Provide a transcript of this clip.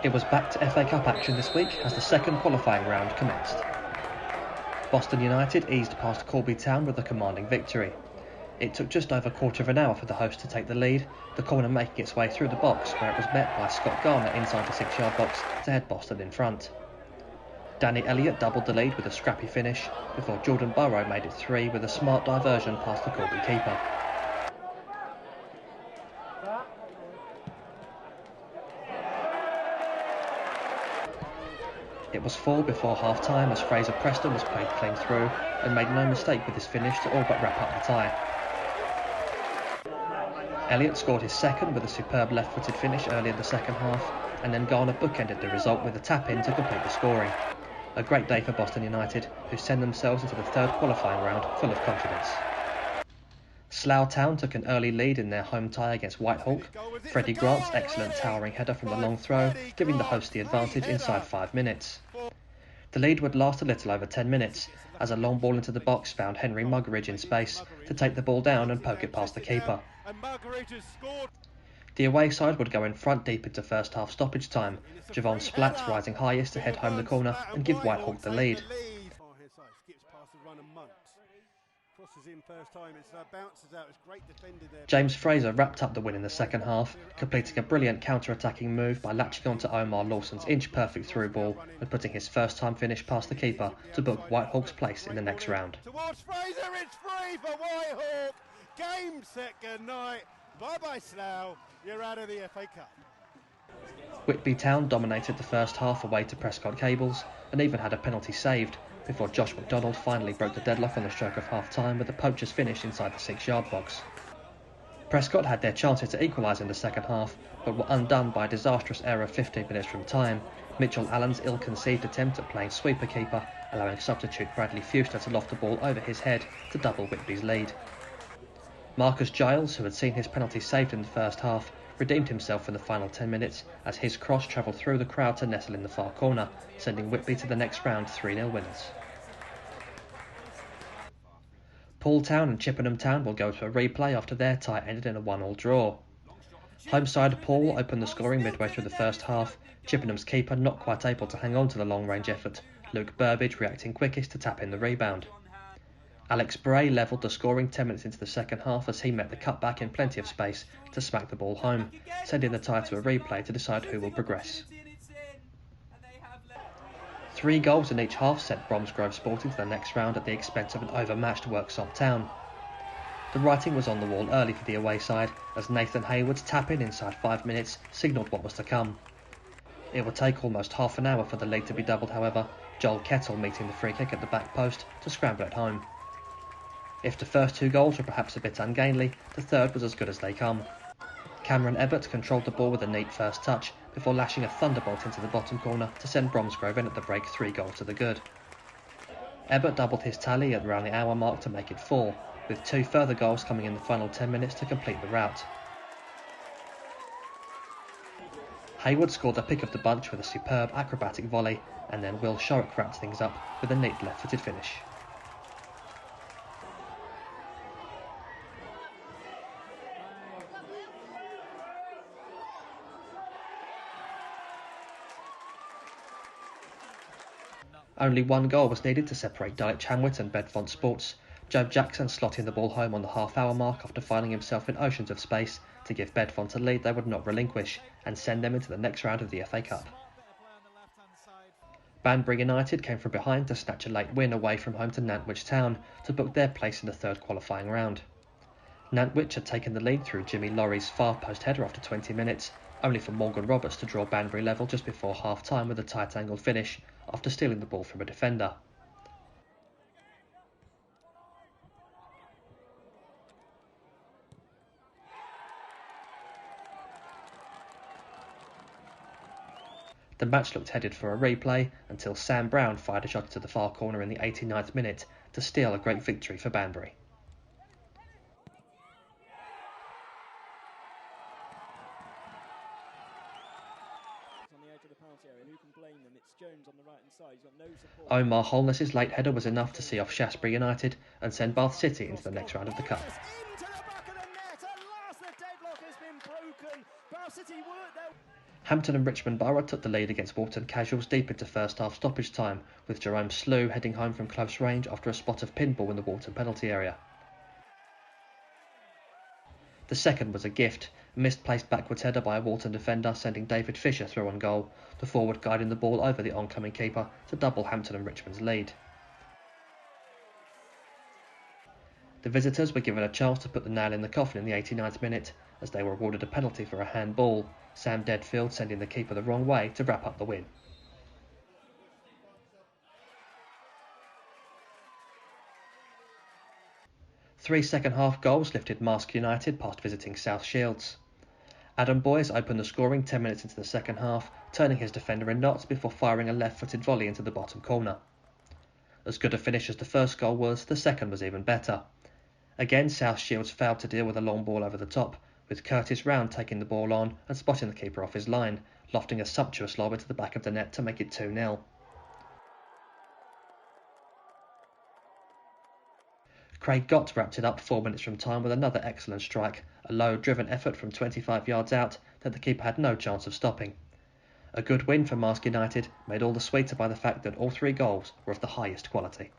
It was back to FA Cup action this week as the second qualifying round commenced. Boston United eased past Corby Town with a commanding victory. It took just over a quarter of an hour for the host to take the lead, the corner making its way through the box where it was met by Scott Garner inside the 6-yard box to head Boston in front. Danny Elliott doubled the lead with a scrappy finish before Jordan Burrow made it 3 with a smart diversion past the Corby keeper. It was 4 before half-time as Fraser Preston was played clean through and made no mistake with his finish to all but wrap up the tie. Elliott scored his second with a superb left-footed finish early in the second half, and then Garner bookended the result with a tap-in to complete the scoring. A great day for Boston United, who send themselves into the third qualifying round full of confidence. Slough Town took an early lead in their home tie against Whitehawk, Freddie Grant's excellent towering header from the long throw, giving the host the advantage inside 5 minutes. The lead would last a little over 10 minutes, as a long ball into the box found Henry Muggeridge in space to take the ball down and poke it past the keeper. The away side would go in front deep into first half stoppage time, Javon Splatt rising highest to head home the corner and give Whitehawk the lead. James Fraser wrapped up the win in the second half, completing a brilliant counter-attacking move by latching onto Omar Lawson's inch-perfect through ball and putting his first-time finish past the keeper to book Whitehawk's place in the next round. Towards Fraser, it's free for Whitehawk. Game set, good night. Bye-bye Slough, you're out of the FA Cup. Whitby Town dominated the first half away to Prescott Cables and even had a penalty saved, before Josh McDonald finally broke the deadlock on the stroke of half-time with a poacher's finish inside the 6-yard box. Prescott had their chances to equalise in the second half, but were undone by a disastrous error 15 minutes from time, Mitchell Allen's ill-conceived attempt at playing sweeper keeper, allowing substitute Bradley Fuster to loft the ball over his head to double Whitby's lead. Marcus Giles, who had seen his penalty saved in the first half, redeemed himself in the final 10 minutes as his cross travelled through the crowd to nestle in the far corner, sending Whitby to the next round 3-0 winners. Paul Town and Chippenham Town will go to a replay after their tie ended in a 1-1 draw. Home side Paul opened the scoring midway through the first half, Chippenham's keeper not quite able to hang on to the long-range effort, Luke Burbage reacting quickest to tap in the rebound. Alex Bray levelled the scoring 10 minutes into the second half as he met the cutback in plenty of space to smack the ball home, sending the tie to a replay to decide who will progress. 3 goals in each half sent Bromsgrove Sporting to the next round at the expense of an overmatched Worksop Town. The writing was on the wall early for the away side as Nathan Hayward's tap-in inside 5 minutes signalled what was to come. It would take almost half an hour for the lead to be doubled, however, Joel Kettle meeting the free kick at the back post to scramble it home. If the first 2 goals were perhaps a bit ungainly, the third was as good as they come. Cameron Ebbott controlled the ball with a neat first touch before lashing a thunderbolt into the bottom corner to send Bromsgrove in at the break 3 goals to the good. Ebbott doubled his tally at around the hour mark to make it 4, with 2 further goals coming in the final 10 minutes to complete the rout. Hayward scored the pick of the bunch with a superb acrobatic volley, and then Will Shorrock wrapped things up with a neat left-footed finish. Only 1 goal was needed to separate Dulwich Hamlet and Bedfont Sports, Joe Jackson slotting the ball home on the half-hour mark after finding himself in oceans of space to give Bedfont a lead they would not relinquish and send them into the next round of the FA Cup. Banbury United came from behind to snatch a late win away from home to Nantwich Town to book their place in the third qualifying round. Nantwich had taken the lead through Jimmy Laurie's far post header after 20 minutes, only for Morgan Roberts to draw Banbury level just before half-time with a tight-angled finish after stealing the ball from a defender. The match looked headed for a replay until Sam Brown fired a shot to the far corner in the 89th minute to steal a great victory for Banbury. Omar Holness's late header was enough to see off Shaftesbury United and send Bath City into the next round of the Cup. Hampton and Richmond Borough took the lead against Walton casuals deep into first half stoppage time, with Jerome Slough heading home from close range after a spot of pinball in the Walton penalty area. The second was a gift, a misplaced backwards header by a Walton defender sending David Fisher through on goal, the forward guiding the ball over the oncoming keeper to double Hampton and Richmond's lead. The visitors were given a chance to put the nail in the coffin in the 89th minute, as they were awarded a penalty for a handball, Sam Deadfield sending the keeper the wrong way to wrap up the win. Three second-half goals lifted Marske United past visiting South Shields. Adam Boyes opened the scoring 10 minutes into the second half, turning his defender in knots before firing a left-footed volley into the bottom corner. As good a finish as the first goal was, the second was even better. Again, South Shields failed to deal with a long ball over the top, with Curtis Round taking the ball on and spotting the keeper off his line, lofting a sumptuous lob into the back of the net to make it 2-0. Craig Gott wrapped it up 4 minutes from time with another excellent strike, a low, driven effort from 25 yards out that the keeper had no chance of stopping. A good win for Marske United, made all the sweeter by the fact that all three goals were of the highest quality.